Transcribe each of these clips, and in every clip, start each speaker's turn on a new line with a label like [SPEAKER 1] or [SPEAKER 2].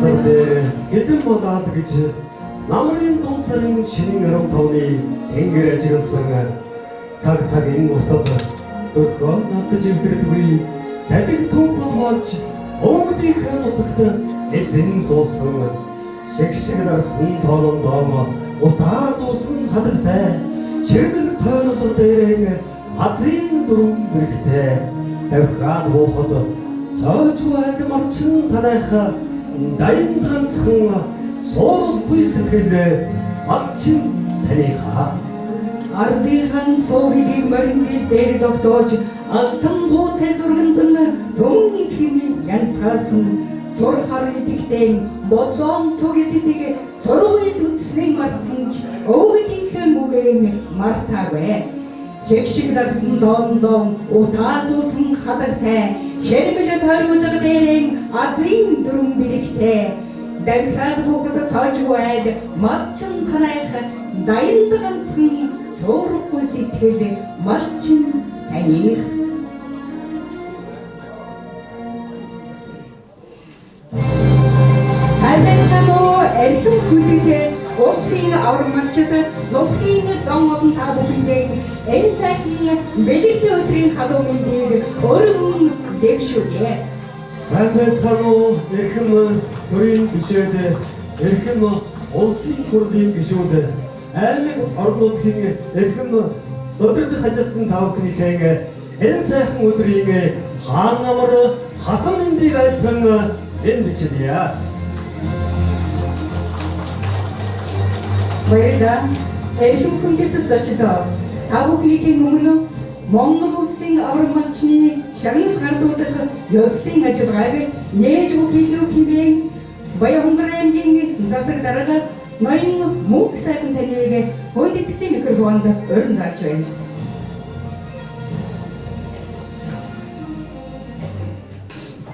[SPEAKER 1] газар дээр хэдэн болаал гэж намрын дунд сарын шинийн 15-ны тэнгэр ажигласан цаг цагийн уртад дөрхөн алдаж өвдөглөгүй цалиг төв болмолж өвгдийнхээ нутагт эзэн суусан шиг дарсан тоолон доом утаа зуусан хадагтай ширмэл тойрол дээрэн азийн дүрм бэрхтэй тавхаад буухад цоочгүй айлмалчин танайх дайн ганцхан сооргүй сэтгэлээ малчин таныхаа
[SPEAKER 2] ардынхан соорыг мөрөнгөл дээр тогтоож алтан гуутай зурганд нь төвний хэмээ янцаасан сур харилдэгтэй бодлон цогёддаг сургуульд үтснийг мартсан ч өвгдийнхээ мүгэн мартаагүй шиг дарсан доон утаа зуусан хадагтай шэрмэл тойрмолго дээрэн азийн дүрм бэрхтэй дахиад буухад цаажгүй айл малчин танаах дайнд ганцхан цооргүй сэтгэл малчин таних эрхэм хүндэтэй улсын аврагчид нутгийн зам модон та бүхэндээ энэ сайхны бэлэгдээ өдрийн халуун мэндийг өргөн дэвшүүлье.
[SPEAKER 1] Сайн байцгаана уу эрхэм төрийн гишүүд эрхэм улсын хурлын гишүүд аймаг орнуудын эрхэм өдөрт хажигдсан та бүхнийхээ энэ сайхан өдрийн хаан намар хатан мэндийг айлтан энэ бичилье.
[SPEAKER 2] Баярлалаа. Эрхэм хүндэт зочдоо та бүхний өмнө Монгол улсын авраг малчны шагнал гардуулах ёслолын ажиллагааг нээж өгөх илүү хэмээн Баянхандар аймгийн засаг дарга ноён мөнх сайхан таныг хойдогдлийн микрофонд өрн зааж байна.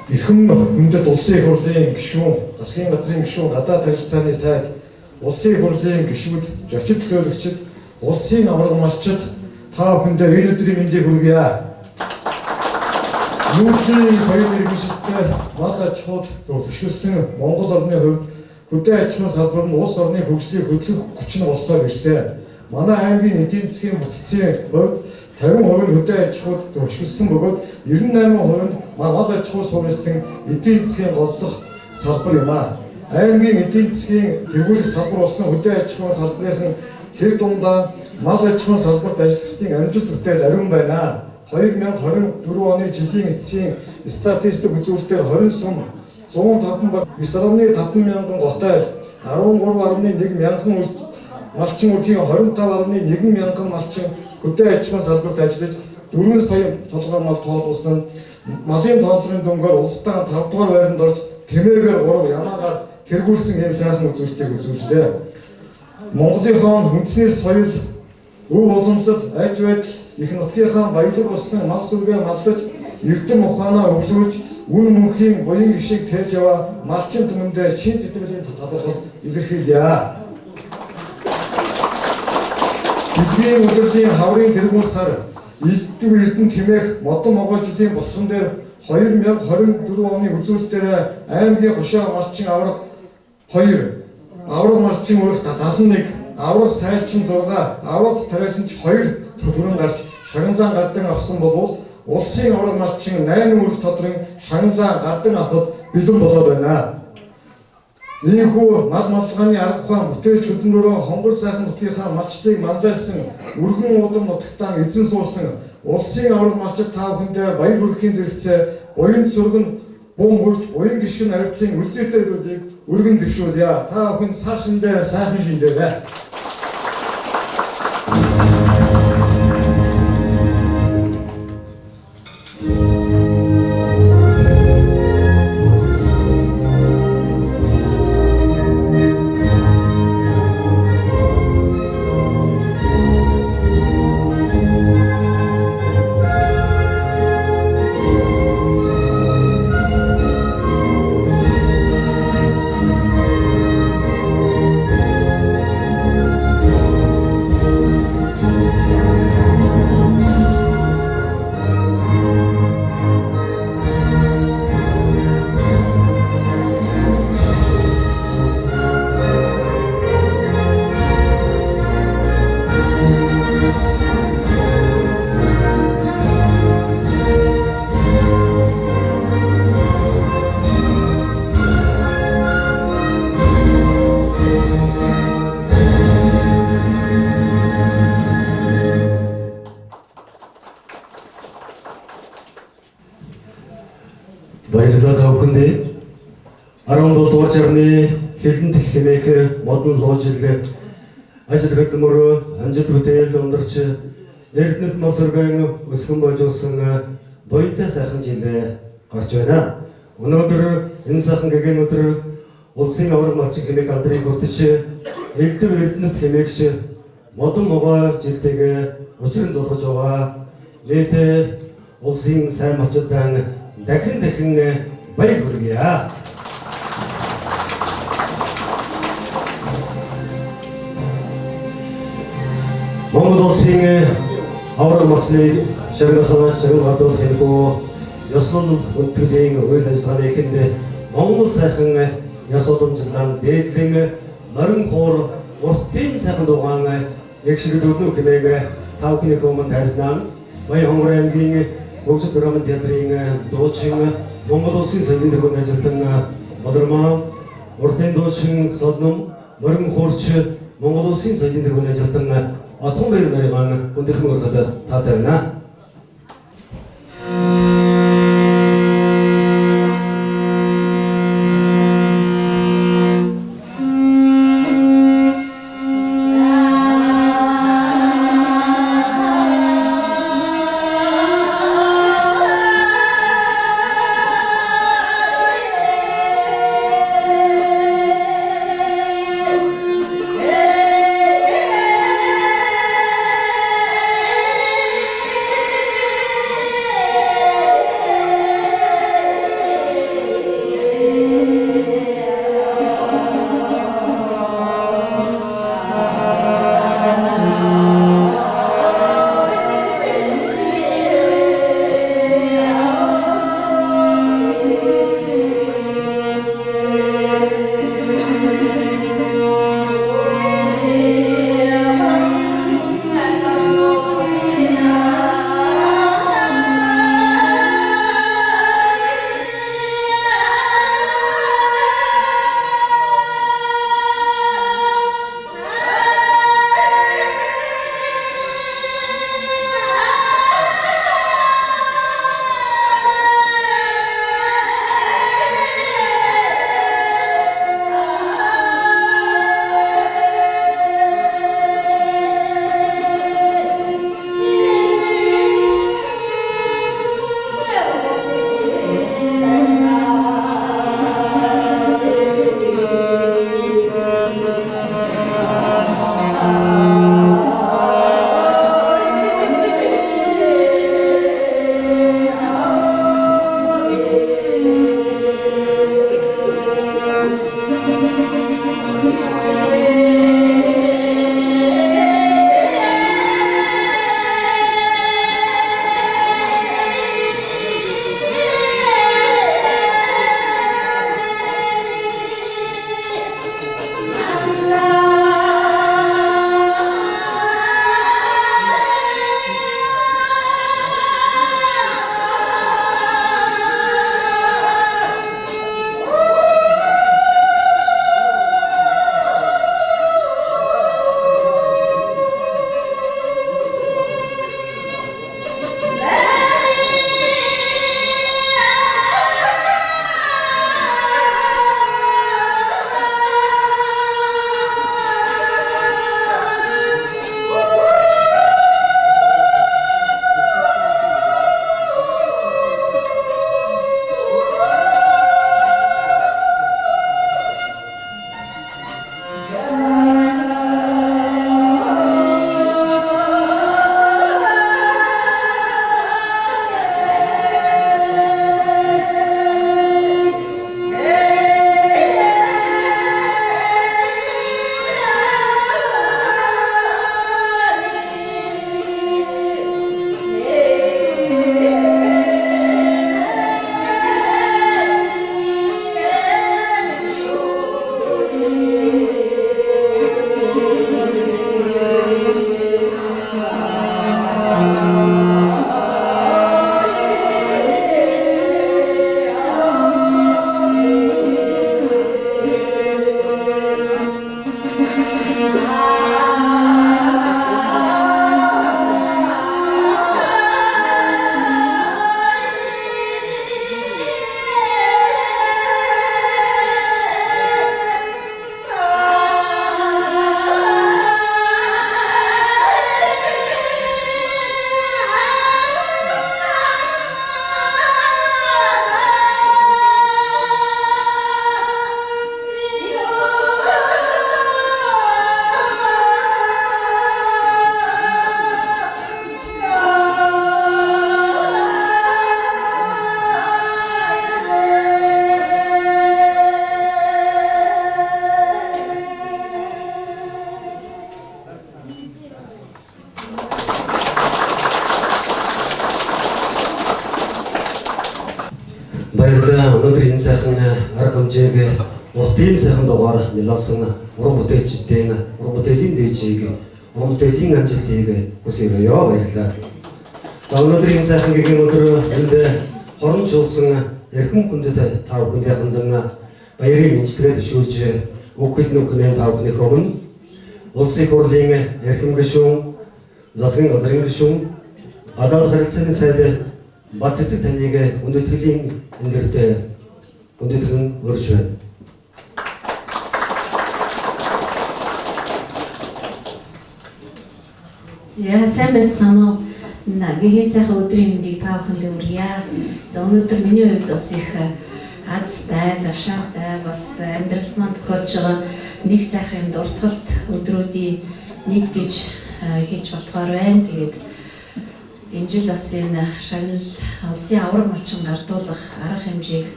[SPEAKER 3] Эрхэм хүндэт улсын их хурлын гишүүн, засгийн газрын гишүүн, гадаад харилцааны сайд, улсын их хурлын гишүүд, зочид төлөөлөгчид, улсын авраг малчид та бүхэндээ энэ өдрийн мэндийг хүргье. Нүүрсийн соёл иргэншилтэй мал аж ахуйд төвшүүлсэн Монгол орны хувьд хөдөө аж ахуйн салбар нь улс орны хөгжлийг хөтлөх хүч нь болсоор ирсэн. Манай аймгийн эдийн засгийн бүтцийн хувьд 50% нь хөдөө аж ахуйд төвшүүлсэн бөгөөд 98% нь мал аж ахуй суурилсан эдийн засгийн голлох салбар юм аа. Аймгийн эдийн засгийн тэгвэр салбар болсон хөдөө аж ахуйн салбарын тэр дундаа мал аж ахуйн салбарт ажиллагчдын амжилт бүтээл ариун байна. 2024 оны жилийн эцсийн статистик үзүүлэлтээр 105 баг 9.5 мянган готой 13.1 мянган малчин өрхийн 25.1 мянган малчин хөдөө аж ахуйн салбарт ажиллаж 4 сая толгой мал тоолуулсан малын тоолрын дөнгөөр улсдаа 5 дугаар байранд орж тэмээгээр 3 ямаагаар тэргүүлсэн юм сайхан үзүүлэлтийг үзүүллээ. Монголынхон хүнсний соёл өв боломжтой аж байдал их нутгийнхаа баялаг болсон мал сүргээ малдаж эрдэм ухаанаа өглөөж үн мөнхийн буян гişиг тээж яваа малчин түмэндээ шин сэтгэлийн талархал илэрхийлье. Бидний өдрийн хаврын тэргуун сар элдв эрдэн тэмээх модон Монгол жилийн босгон дээр 2024 оны үзүүлэлтээр аймгийн хошоо малчин авраг 2 авраг малчин өрх 71 авраг сайлчин 6 авраг тавиланч 2 төрөн гарч шагналаа гардан авсан болвол улсын авраг малчин 8 өрх тодрын шагналаа гардан авахд бэлэн болоод байна. Ийхүү мал маллагын арга ухаан бүтээлч хөдөлмөрөө хонгор сайхан нутгийнхаа малчдыг манлайлсан өргөн уулан нутагтаа эзэн суулсан улсын авраг малчид та бүхэндээ баяр хүргэхийн зэрэгцээ буян зурган бум хурж буян гişгэн хариуцлын үлзээтэй зүйлийг өргөн дэвшүүлье. Та бүхэн сар шиндээ сайхан шиндээрэй.
[SPEAKER 1] Баярлалаа та бүхэндээ. 17 дугаар жарны хэлэн дэх хэмээх модон луужил ажил хөдөлмөр амжилт бүтээл ундарч эрдэнэт мос өргөн өсгөн болж усан буянтай сайхан жил гарч байна. Өнөөдөр энэ сайхан гэгээн өдөр улсын авраг малчин хэмээх алдрыг хүртэж элдв эрдэнэт хэмээгч модон могой жилтэйг учран золгож байгаа. Нийт улсын сайн малчдаа дахин баяр хүргье. Монгол улсын авраг малчны шаргал гадуурх хэлбүү ёслол үндэтгэлийн үйл ажиллагааны эхэнд Монгол сайхан ёс уламжлалын дээдлийн морин хуур уртын сайхан дугаан эгшгэлүүднүү хэмээн та бүхний өмнө тайлснаа. Баян аймгийн Бөгжид драмын театрын дуучин Монгол улсын соёлын тэргүүнд ажилладан Модерман уртын дуучин Содном морин хуурч Монгол улсын соёлын тэргүүнд ажилладан Отгон баяр нарын хүндэтгэн өргөд таатай байна. Баярлалаа. Өнөөдөр энэ сайхан арга хэмжээг уртын сайхан дугаар нэлээсэн уран бүтээлчдийн уран бүтээлийн дээжийг уран бүтээлийн амжилтыг хүсье. Баярлалаа. За өнөөдөр энэ сайхан гэгийн өдөр энд хорон чуулсан эрхэм хүндэт та бүхэндээ хандан баярын мэдлэгээ төшүүлж үг хэлнэ хүнээ та бүхнийх өмнө улсын их хурлын эрхэм гишүүн, засгийн газрын гишүүн, гадаад харилцааны сайд Бат цэцэг таныг өнөөдрийн энэ дэртэ өнөөдрийн өрж байна.
[SPEAKER 4] За сайн байцгаана уу? Нагийн сайхан өдрийн мэндийг та бүхэнд хүргье. За өнөөдөр миний хувьд бас их азтай, завшаантай бас амьдралд маань тохиолж байгаа нэг сайхан юм дурсгалт өдрүүдийн нэг гэж хэлж болохоор байна. Тэгээд энэ жил бас энэ шагнал улсын авраг малчин гардуулах арга хэмжээг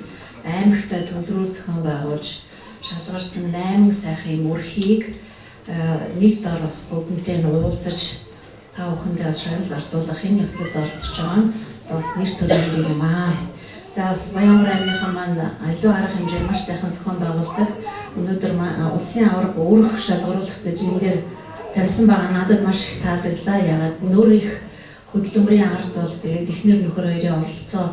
[SPEAKER 4] аймагтаа төлрүүл зохион байгуулж шалгарсан 8 сайхан юм өрхийг нэг дор бас бүгднтэй нь уулзаж та бүхэндээ шагнал гардуулах энэ ёслолд оролцож байгаа нь бас нэр төрөлтэй юм аа. За бас Баянбар аймгийн маань аливаа арга хэмжээг маш сайхан зохион байгуулдаг. Өнөөдөр улсын авраг өрх шалгаруулах гэж энэ дээр тавьсан байгаа надад маш их таалагдлаа. Ягаад нөр их хөдөлмөрийн ард бол тэгээд эхнэр нөхөр хоёрын оролцоо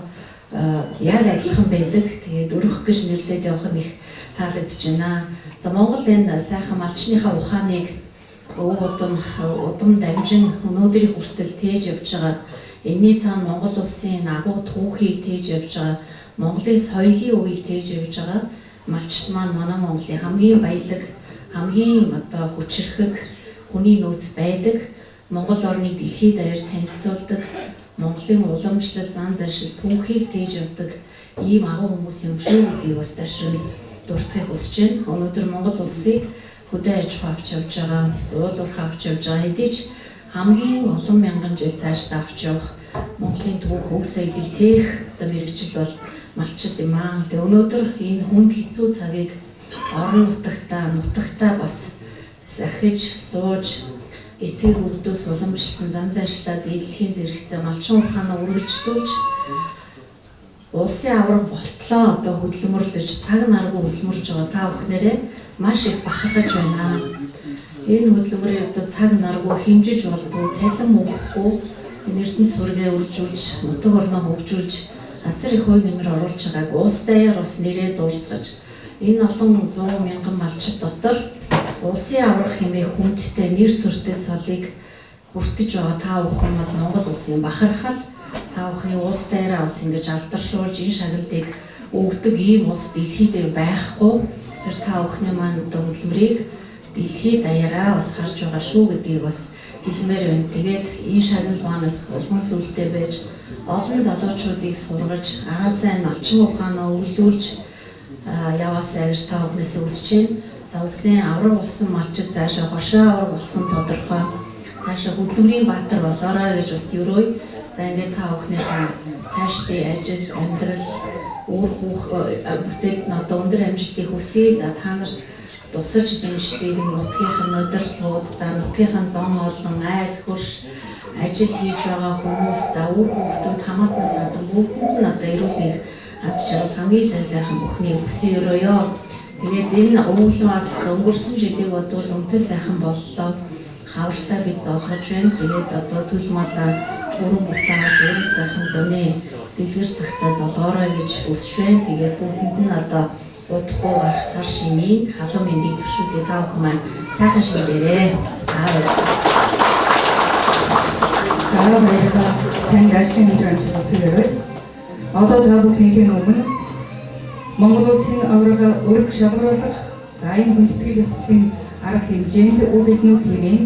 [SPEAKER 4] яг адилхан байдаг. Тэгээд өрөх гэж нэрлээд явах нь их таалагдж байна. За Монгол энэ сайхан малчныхаа ухааныг удам дамжин өнөөдрийн хүртэл тээж явж байгаа. Энэний цаана Монгол улсын агуу түүхийг тээж явж байгаа. Монголын соёлын үеийг тээж явж байгаа. Малчт маань манай Монголын хамгийн баялаг, хамгийн хүчрхэг хүний нөөц байдаг. Монгол орныг дэлхийд даяар танилцуулдаг, Монголын уламжлал, зан заншил түүхийг тээж явдаг ийм агуу хүмүүс юм шүү гэдгийг бас дашрын дуртахыг хүсэж байна. Өнөөдөр Монгол улсыг хөдөө аж ахуй авч явж байгаа, уул уурхай авч явж байгаа хэдий ч хамгийн олон мянган жил цаашдаа авч явах Монголын түүх өв соёлыг тээх мэрэгжил бол малчид юм аа. Тэгээ өнөөдөр энэ хүнд хэцүү цагийг орон нутагтаа бас сахиж сууж эцэг хөвгдөөс уламжлсан зан заншлаад дэлхийн зэрэгцээ малчин ухаанаа үргэлжлүүлж улсын авраг болтлоо хөдөлмөрлөж цаг наргүй хөдөлмөрж байгаа та бүхнээрээ маш их бахархаж байна. Энэ хөдөлмөрийн цаг наргүй хэмжиж болдгоо цалин өгөхгүй эрдэнэ сүргээ үржүүлж нутаг орноо хөгжүүлж асар их хувь нэмэр оруулж байгааг улс даяар бас нэрээ дуусгаж энэ олон 100 мянган малчид дотор улсын аврах хэмээх хүндтэй нэр төртэй цолыг бүртгэж байгаа та бүхэн бол Монгол улсын бахархал та бүхний улс даяараа бас ингэж алдаршуулж энэ шагналыг өгдөг ийм улс дэлхийд байхгүй. Тэр та бүхний маань хөдөлмөрийг дэлхийд даяараа бас харж байгаа шүү гэдгийг бас хэлмээр байна. Тэгээд энэ шагнал манаас улман сүлдтэй байж олон залуучуудыг сургаж араасаа малчин ухаанаа өвлүүлж яваасаа гэж та бүхнээс хүсэж байна. За улсын авраг болсон малчид цаашаа хошоо авраг болох нь тодорхой. Цаашаа хөдөлмөрийн баатар болоорой гэж бас өрөөй. За ингээд та бүхнийхээ цаашдын ажил, амьдрал, үр хүүх бүтээлд нь өндөр амжилтыг хүсье. За та нар тусаж дэмждэг нутгийнхын удирдлагууд, за нутгийнхын зон олон айл хөрш ажил хийж байгаа хүмүүс, за үр хүүхдүүд хамаатан садан бүгдэнд нь одоо эрүүлэх аз жаргал хамгийн сайхан бүхний хүсье өрөөё. Тэгээд энэ өвлөөс өнгөрсөн жилийг бодвол үнэтэй сайхан боллоо. Хавртай бид золгож байна. Тэгээд одоо төл малаа өрөн бүтааж өрөн сайхан зөний дэлгэр цагтаа золгоорой гэж хүсэж байна. Тэгээд бүгдэнд нь одоо удахгүй гарах сар шинийн халуун мэндийг төвшүүлээ та бүхэн маань сайхан шинээрээ. За
[SPEAKER 2] баярлалаа. Танд ажлын мэдрэмж өсгөрөө. Одоо та бүхнийхээ өмнө Монгол улсын авраг өрх шалгаруулах зайн хүндэтгэл ёслолын арга хэмжээнд үг хэлнүүд хэмээн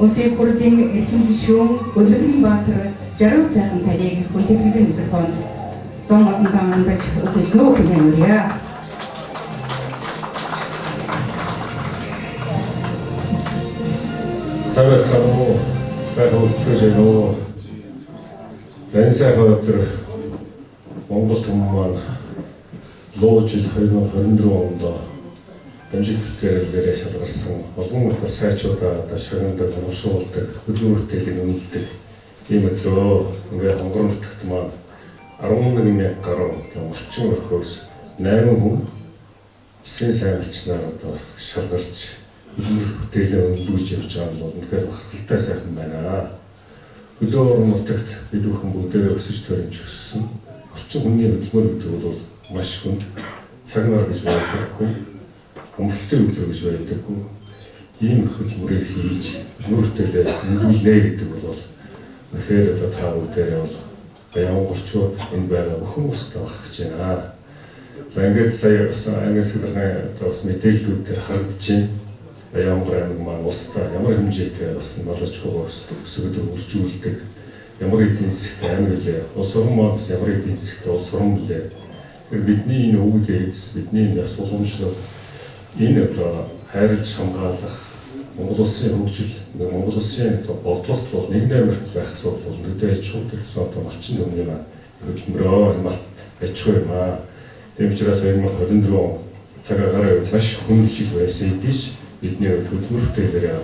[SPEAKER 2] улсын их хурлын эрхэм гишүүн Өлгөрийн Баатар жаргал сайхан таныг хүндэтгэлийн микрофонд зон олон таамагч үг хэлнүү хэмээн үрье.
[SPEAKER 5] Сайхан сайхан үлцгэж өгөө. Зэн сайхан өдөр Монгол хүмүүс маань лууж 2024 онд дамжигдлээрээ шалгарсан олон удаа сайчуудаа шагналдаг уушуулдаг хөдөлмөртөлийн үнэлдэг ийм өдрөө ингээ хонгорон нутагт маань 11,000 гаруй малчин өрхөөс 8 хүн эсийн сайн малчнаар одоо бас шалгарч хөдөлмөр бүтээлээ өндөж явж байгаа нь бол үнэхээр бахархалтай сайхан байна. Хөдөө орон нутагт бид бүхэн бүгдээ өсөж төрөж өссөн. Малчин хүний хөдөлмөр гэдэг бол маш хүнд цаг нар гэж байдаггүй, өмчлөлтийн өдөр гэж байдаггүй. Ийм хөдөлмөрийг хийж нүүр бүтээлээ өндөөлнэ гэдэг бол үнэхээр одоо та бүдээрээ бол Баянгорчууд энэ байгаа бүхэн устдаа байх гэж байна. За ингээд сая англи хэлний бас мэдээллүүд дээр харагдаж байна. Баянгор аймаг маань улсдаа ямар хэмжээтэй бас малч өсгөд үржүүлдэг, ямар эдийн засгт аймаг лээ, улс орн маань бас ямар эдийн засгт улс орн лээ. Бидний энэ өвөг эз, бидний энэ асууламжлал, энэ одоо хайрлж хамгаалах Монгол улсын хөгжил, Монгол улсын бодлого бол нэг нэмэрт байх асуудал бол өдөө аж ахуй төлсөн одоо малчин өмнө юм аа. Хөдөлмөрөө мал аж ахуй юм аа. Тийм учраас 2024 цаг агаар маш хүнд жил байсан идэж бидний хөдөлмөр бүтээлээр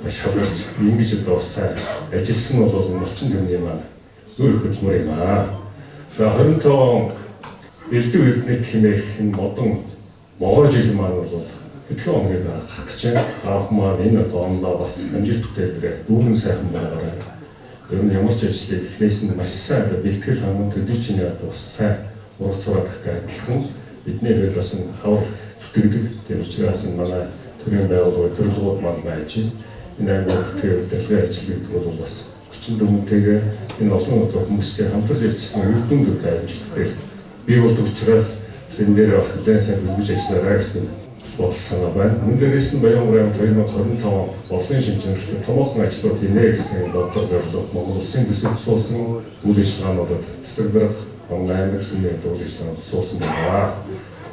[SPEAKER 5] шалгарч ингэж одоо сайн ажилласан бол малчин өмнө юм аа. Өөр хөдөлмөр юм аа. За 25 бэлдүү эрдэнэт хэмээх энэ модон могоо жил маань бол хэдхэн оныг гаргах гэж байна. Аав маань энэ доондоо бас амжилт бүтээлээр дүүрэн сайхан байгаарай. Ер нь ямар ч ажлыг эхнээс нь маш сайн бэлтгэл ханган төдийчний бас сайн урах зурагтай адилхан бидний хэд бас хавар зүтгэдэг. Тийм учраас манай төрийн байгууллага төрөлгүүд маань байж энэ аймагт төлөвлөгөө ажил гэдэг бол бас хүчин дүнтэйгээ энэ олон одоо хүмүүстэй хамтарч ажилласан эрдэмтдүүд ажилладаг. Би бол учраас энэ дээр бас нэлээд сайн хөгжиж ажиллаарай гэсэн бодсон байна. Мөн дээрээс нь Баянгор аймаг 2025 бодлогын шинжилгээнд томоохон ажлууд хийнэ гэсэн бодлого зорилго Монгол улсын төсөвт суусан үйл ажиллагаануудад тасалбарах аймаг сүмийн үйл ажиллагаанд суусан байна.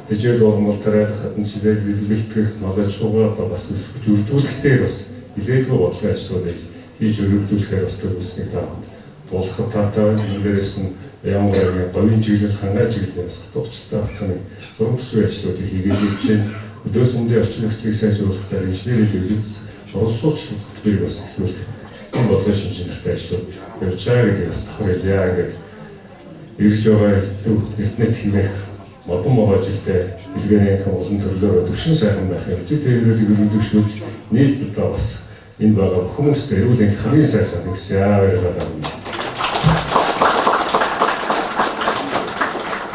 [SPEAKER 5] Тэжээл урмал тариалах хатан шилээд бэлтгэх малаж шугаа одоо бас өсгөж үржүүлэхдээ бас илээдгүй бодлогын ажлуудыг хийж өргөжүүлэхээр бас төлөвлөсний таамаг болох таатай. Мөн дээрээс нь Баянгор аймгийн говийн чиглэл хангаа чиглэлээр бас төвчтэй хацсан зураг төсвийн ажлуудыг хийгээд явж байна. Өдөөс өмнө орчин нөхцөлийг сайжруулахдаа инженерийн дэвлэгц уралсууч төлбөрийг бас төлөвлөх энэ бодлогын шинжилгээтэй ажлууд явж байгаа гэдэг бас давхар яльяа ингээд ирж байгаа интернет хэмээх модон могоо жилдээ билгэрийн олон төрлөөр төвшин сайхан байх юм. Эцэг тэрүүдийг өргөдөвшүүлж нийтлэлдээ бас энэ байгаа хүмүүстэй эрүүл энх хамгийн сайхан гэсэн яриалаа байна.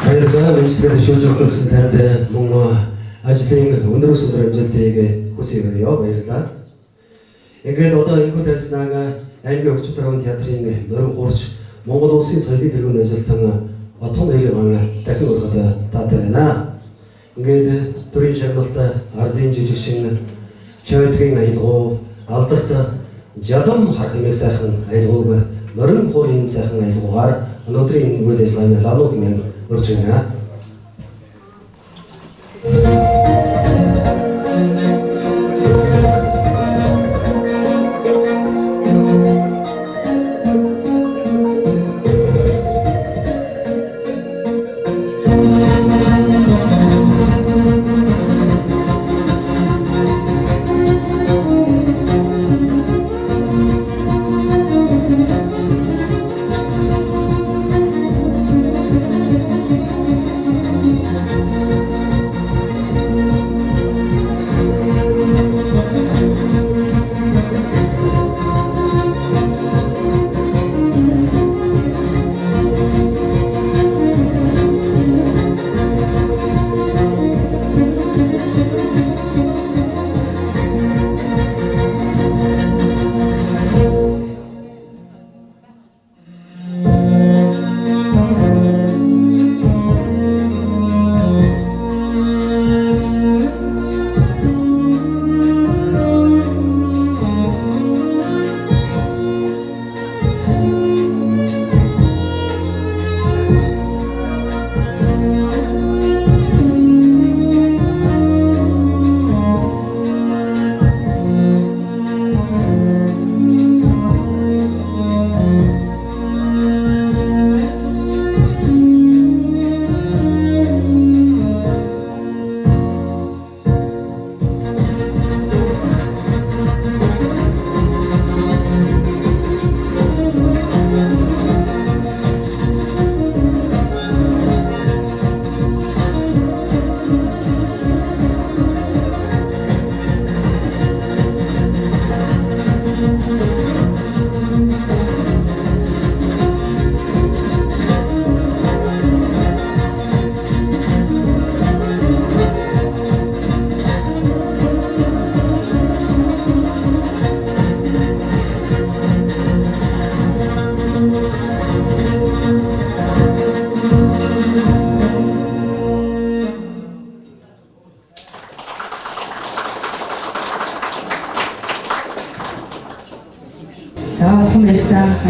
[SPEAKER 1] Баярлалаа. Министрийн шүүжүүлсэн танд мөн ажлын өнөөс өндөр амжилтыг хүсье баярлалаа. Ингээд одоо энэхүү таньснаа аймгийн өвчин даргын театрын нөрөн хурц Монгол улсын соёлын тэргүүн ажилтан Батхан Баяргаан дахин ургад таатай байна. Ингээд төрийн шагналт ардын жижигчин чойдгийн аялгау алдарт жалам харах юм сайхан аялгауг нөрөн хуурын сайхан аялгаугаар өнөөдрийн энэ үйл ажиллагааны лануу хэмээн өргөж байна.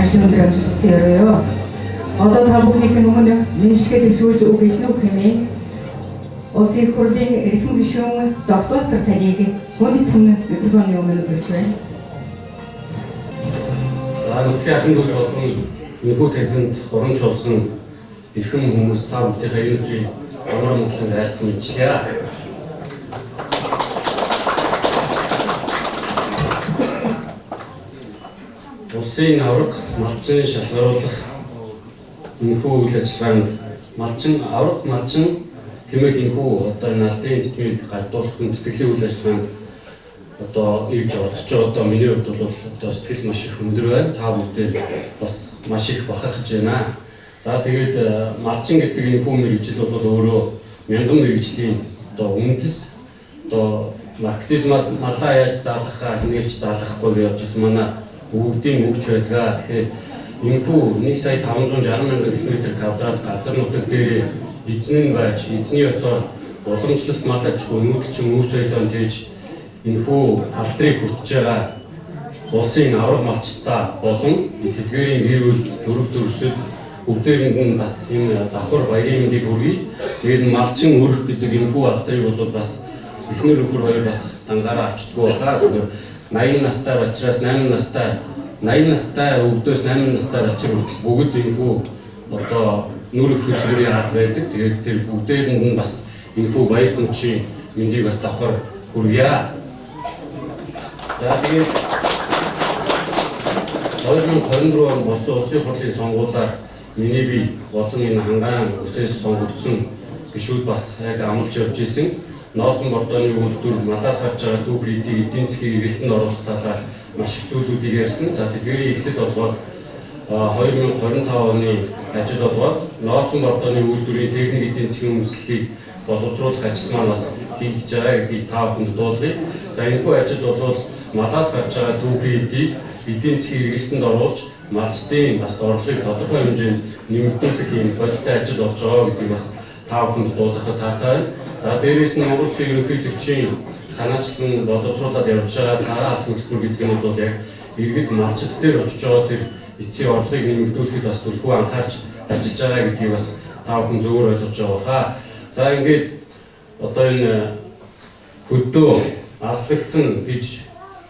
[SPEAKER 2] ажлын амжилтсээр요. Одоо та бүхний өмнө нэмшгээ дэвшүүлж өгөх нь хэмээн улсын их хурлын эрхэм гишүүн Зогдбаатар таныг хүндэтгэн микрофоны өмнө гэрж байна.
[SPEAKER 6] За нутгийн ахын дүүс болон энэхүү танхимд хурамч болсон эрхэм хүмүүс та бүхнийхээ энэ өдрийг амар амгалан айлт мэдчлээ. Улсын авраг малчин шалгаруулах энэхүү үйл ажиллагаанд авраг малчин хэмээх энэхүү одоо энэ алдрын эзэмшийг гардуулах хүндэтгэлийн үйл ажиллагаанд одоо ирж орцож байгаа. Одоо миний хувьд бол одоо сэтгэл маш их өндөр байна. Та бүгдээр бас маш их бахархаж байна. За тэгээд малчин гэдэг энэ хүн мэргэжил бол өөрөө мянган мэргэжлийн одоо үндэс одоо марксизмаас малаа яаж заалгахаа хинээлж заалгахгүй гэж бодсон манай бүгдийн өгч байдгаа. Тэгэхээр энэ хүн 1,560,000 км² газар нутаг дээр эзэн нь байж эзний ёсоор уламжлалт мал аж ахуй нүүдэлчин үе соёлоо тээж энэхүү алдрыг хүртэж байгаа улсын авраг малчтай болон тэтгэврийн гэр бүл дөрвөсөд бүгдээрэнд нь бас энэ давхар баярын мэндийг хүргэе. Тэгээд малчин өрх гэдэг энэхүү алдрыг бол бас эхнэр өхөр хоёр бас дангаараа авчдаггүй байгаа. Зөвхөн 80 настай болчраас 80 настай өвдөөс 80 настай болчих хүртэл бүгд энэхүү одоо нүрэх хөдөлмөрийн арга байдаг. Тэгээд тэр бүгдээрэнд нь бас энэхүү баяр түнчийн мэндийг бас давхар хүргье. За тэгээд 2024 он болсон улсын хурлын сонгуулиар миний бие болон энэ хангаан үсээс сонгогдсон гишүүд бас яг амлж явж исэн. Носон бордооны үйлдвэр малаас гарч байгаа дүүх хийдийг эдийн засгийн эргэлтэнд оруулах талаар маш их зүйлүүдийг ярьсан. За тэдгээрийн эхлэл болгоод 2025 оны ажил болгоод носон бордооны үйлдвэрийн техник эдийн засгийн үндэслэлийг боловсруулах ажил маань бас хийгдэж байгаа гэдгийг та бүхэнд дуулъя. За энэхүү ажил бол малаас гарч байгаа дүүх хийдийг эдийн засгийн эргэлтэнд оруулж малчдын бас орлогыг тодорхой хэмжээнд нэмэгдүүлэх юм бодиттой ажил болж байгаа гэдгийг бас та бүхэнд дуулгахад таатай байна. За дээрээс нь Монгол Улсын ерөнхийлөгчийн санаачилсан боловсруулаад явж байгаа цараа алт хөтөлбөр гэдэг нь бол яг иргэд малчд дээр очиж байгаа тэр эцсийн орлогыг нэмэгдүүлэхэд бас түлхүү анхаарч ажиллаж байгаа гэдгийг бас та бүхэн зөвөр ойлгож байгаа хаа. За ингээд одоо энэ хөдөө аслагдсан гэж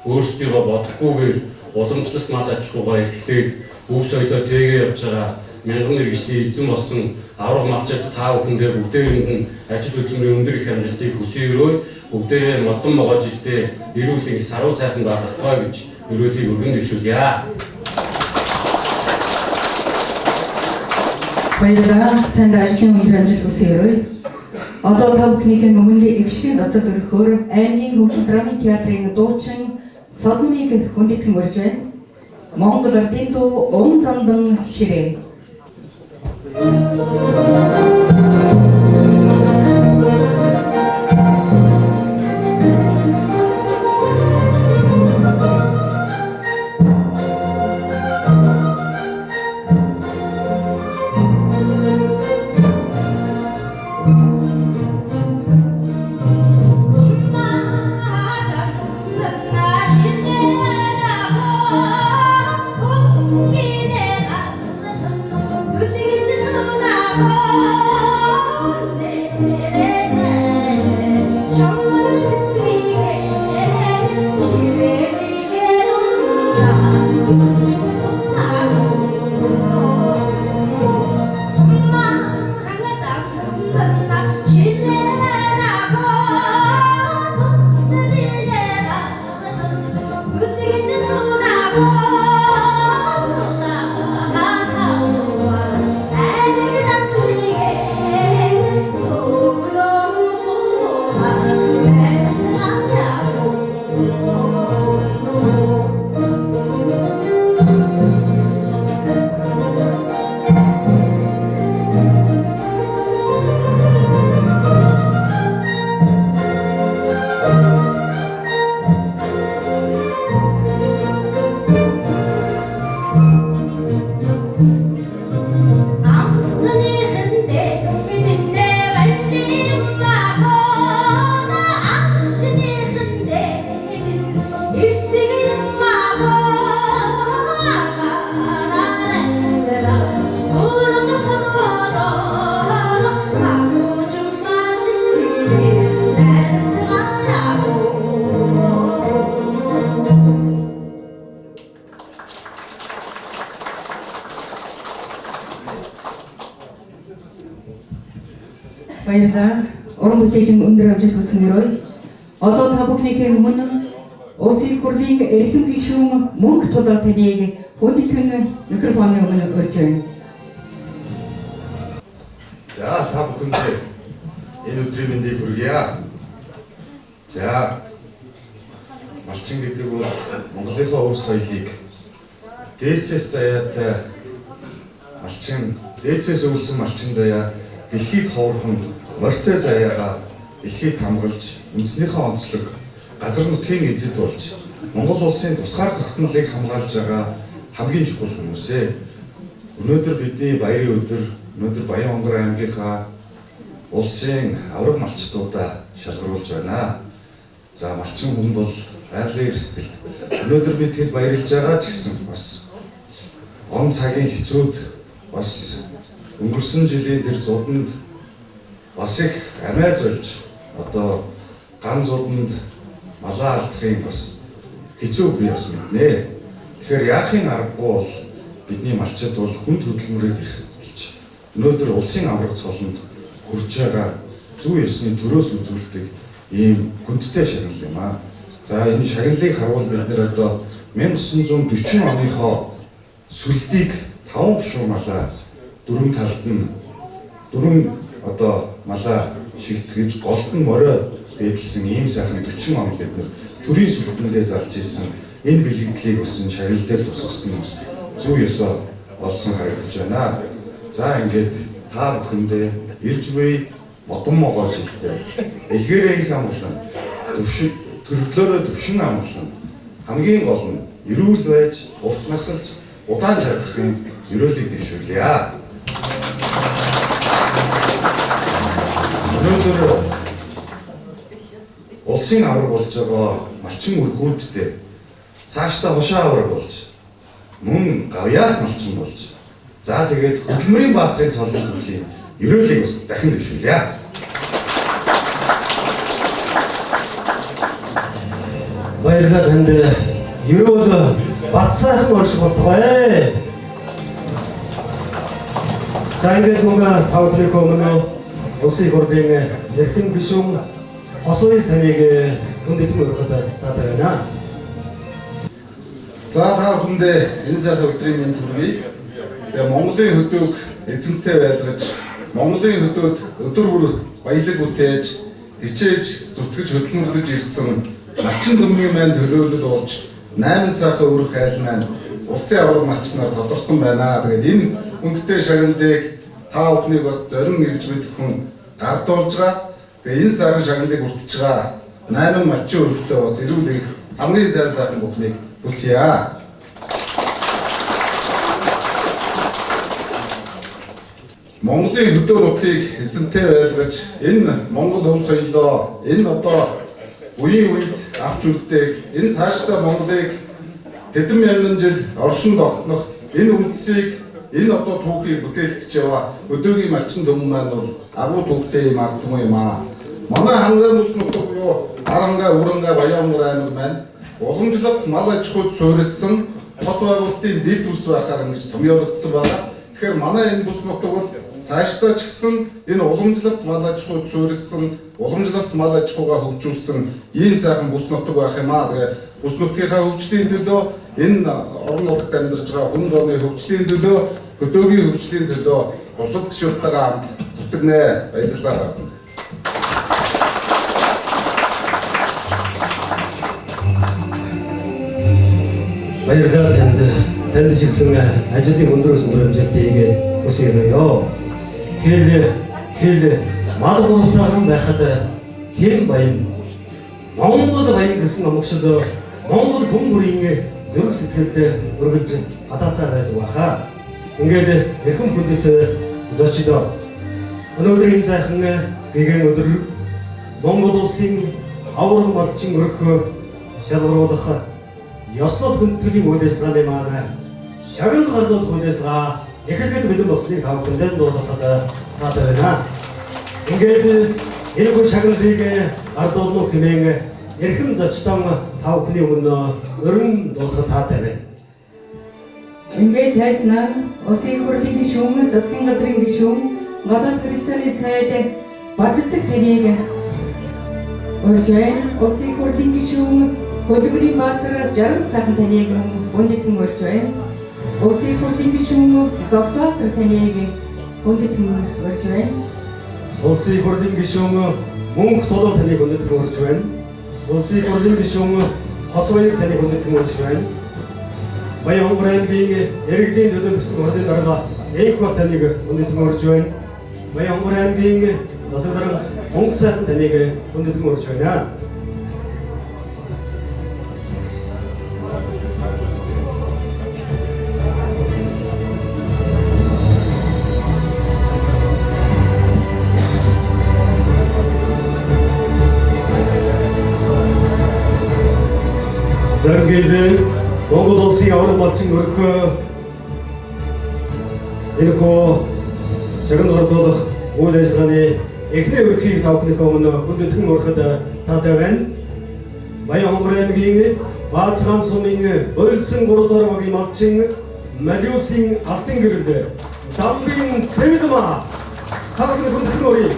[SPEAKER 6] өөрсдийгөө бодохгүйгээр уламжлалт мал аж ахуйгаа эхлээд өв соёлоо тээгээ явж байгаа мянган мэргэжлийн эзэн болсон авраг малчид та бүхэндээ бүгдээрэнд нь ажил хөдөлмөрийн өндөр их амжилтыг хүсье өрөө. Бүгдээрээ молдон могоо жилдээ эрүүл их саруу сайхан байхтай гэж өрөөлийг өргөн дэвшүүлье.
[SPEAKER 2] Баярлалаа. Танд ажлын өндөр амжилт хүсье өрөө. Одоо та бүхний өмнө эгшлийн засаг өрхөөр аймгийн хөгжим драмын театрын дуучин Содмыг хүндэтгэн урьж байна. Монгол ардын дуу Ун зандан ширээ.
[SPEAKER 7] Oh
[SPEAKER 2] Баярлалаа. Уран бүтээлийн өндөр амжилт хүсье өрөөе. Одоо та бүхнийхээ өмнө улсын хурлын эрхэм гишүүн мөнх тулаа таныг хүндэтгэн микрофоны өмнө өрж байна.
[SPEAKER 7] За та бүхэндээ энэ өдрийн мэндийг хүргье. За малчин гэдэг бол Монголынхаа өв соёлыг дээдсээс заяат малчин дээдсээс өвлсөн малчин заяа дэлхийд ховорхон морьтой заяагаа дэлхийд хамгаалж үндэснийхээ онцлог газар нутгийн эзэд болж Монгол улсын тусгаар тогтнолыг хамгаалж байгаа хамгийн чухал хүмүүсээ. Өнөөдөр бидний баярын өдөр, өнөөдөр Баян-Онгор аймгийнхаа улсын авраг малчдуудаа шалгаруулж байна. За малчин хүн бол байгалийн эрсдэл. Өнөөдөр бид тэгэд баярлж байгаа ч гэсэн бас он цагийн хэцүүд бас өнгөрсөн жилийн тэр зуданд бас их амиа зольж одоо ган зуданд малаа алдахын бас хэцүү бий бас мэднэ. Тэгэхээр яахын аргагүй бол бидний малчид бол хүнд хөдөлмөрийг эрхэлж өнөөдөр улсын авраг цолонд хүрж байгаа зүй ёсны төрөөс үзүүлдэг ийм хүндтэй шагнал юм аа. За энэ шагналыг харуул бид нэр одоо 1940 оныхоо сүлдийг 5 гушуу малаа дөрвөн талд нь дөрвөн одоо малаа шигтгэж голдон морио дээдлсэн ийм сайхан 40 он бид нэр төрийн сүлдэндээ зарж исэн энэ бэлгэлийг өсөн шагнал дээр тусгасан хүмүүс зүй ёсоо олсон харагдаж байна. За ингээд та бүхэндээ ирж буй модон могоо жилдээ элгээрээ их амгалан төрлөөрөө төвшин амгалан хамгийн гол нь эрүүл байж урт насалж удаан жаргахын ерөөлийг дэвшүүлье. Өнөөдөр улсын авраг болж байгаа малчин үрхүүдтэй цаашдаа хошоо авраг болж мөн гавьяат малчин болж за тэгээд хөдөлмөрийн баатарын цолын төрлийн ерөөлийг бас дахин дэвшүүлье.
[SPEAKER 1] Баярлалаа танд. Ерөөл бат сайхан орших болтугай. За ингээд мөнгө тавхлах өмнө улсын хурлын эрхэм гишүүн хосоёр таныг хүндэтгэн өргөхөд таатагна.
[SPEAKER 8] За та бүхэндээ энэ сайхан өдрийн мэнд хүргэе. Тэгээ Монголын хөдөөг эзэнтэй байлгаж, Монголын хөдөөд өдөр бүр баялаг бүтээж, хичээж, зүтгэж хөдөлмөрлөж ирсэн малчин төмрийн маань төлөөлөл болж 8 сайхан өрх айл маань улсын авраг малчнаар тодорсон байна. Тэгээд энэ хүндтэй шагналыг та бүхнийг бас зорин ирж бид хүн гардуулж байгаа. Тэгээ энэ сайхан шагналыг үртэж байгаа 8 малчин өрхтэй бас эрүүл их хамгийн сайхан бүхнийг хүсье. Монголын хөдөө нутгийг эзэнтэй байлгаж энэ Монгол өв соёлоо энэ одоо үеийн үед авч үлдээх энэ цаашдаа Монголыг хэдэн мянган жил оршин тогтнох энэ үндсийг энэ одоо түүхийг бүтээлцэж яваа өдөөгийн малчин төмөн маань бол агуу түүхтэй юм ардмуу юм аа. Манай хангаан ус нутаг буюу Аранга, Уранга, Баян-Онгор аймаг маань уламжлалт мал аж ахуйд суурилсан хот байгуулалтын дэд ус байхаар ингэж томьёологдсон байна. Тэгэхээр манай энэ бус нутаг бол цаашдаа ч гэсэн энэ уламжлалт мал аж ахуйд суурилсан уламжлалт мал аж ахуйгаа хөгжүүлсэн ийм сайхан бус нутаг байх юм аа. Тэгээд бус нутгийнхаа хөгжлийн төлөө энэ орон нутагт амьдарч байгаа хүн зооны хөгжлийн төлөө хөдөөгийн хөгжлийн төлөө бусад гишүүдтэйгээ хамт зүтгэнэ. Баярлалаа.
[SPEAKER 1] Баярлалаа танд шигсэн ажлын өндрөөс өндөр амжилтыг хүсье өрөөё. Хэл мал гуравтайхан байхад хэн баян Монгол баян гэсэн амгшил Монгол хүн бүрийн зүрх сэтгэлд өргөлж хадаатай байдаг баха. Ингээд эрхэм хүндэт зочдоо өнөөдрийн сайхан гэгэн өдөр Монгол улсын авраг малчин өрх шалгаруулах ёслол хүндэтгэлийн үйл ажиллагааны маань шагнал гардуулах үйл ажиллагаа эхлээд бэлэн болсныг та бүхэнд дуудахад таатай байна. Ингээд энэ бүх шагналыг гардуулах хэмээн эрхэм зочдон та бүхний өмнө өрн дуудахад таатай байна.
[SPEAKER 2] Ингээд тайснаа улсын хурлын гишүүн, засгийн газрын гишүүн, гадаад харилцааны сайд Баццэг таныг урьж байна. Улсын их хурлын гишүүн Хөдөлмөрийн Баатар жаргал сайхан таныг хүндэтгэн урьж байна. Улсын их хурлын гишүүн Зогтоотор таныг хүндэтгэн урьж байна.
[SPEAKER 1] Улсын их хурлын гишүүн Мөнх Толгой таныг хүндэтгэн урьж байна. Улсын их хурлын гишүүн Хосбаяр таныг хүндэтгэн урьж байна. Баян Хонгор аймгийн иргэдийн төлөөлөгчдийн хурлын дарга Эйхо таныг хүндэтгэн урьж байна. Баян Хонгор аймгийн засаг дарга Мөнх сайхан таныг хүндэтгэн урьж байна. За ингээд Монгол улсын авраг малчин өрхөө энэхүү шагнал ордуулах үйл ажиллагааны эхний өрхийг тавхныхаа өмнө хүндэтгэн урахад таатай байна. Баян Хонгор аймгийн Баацхан сумын Бойлсон 3 дугаар багийн малчин Малиусын алтан гэрэл Дамбын Цэвдма тавхны хүндэтгэн уръя.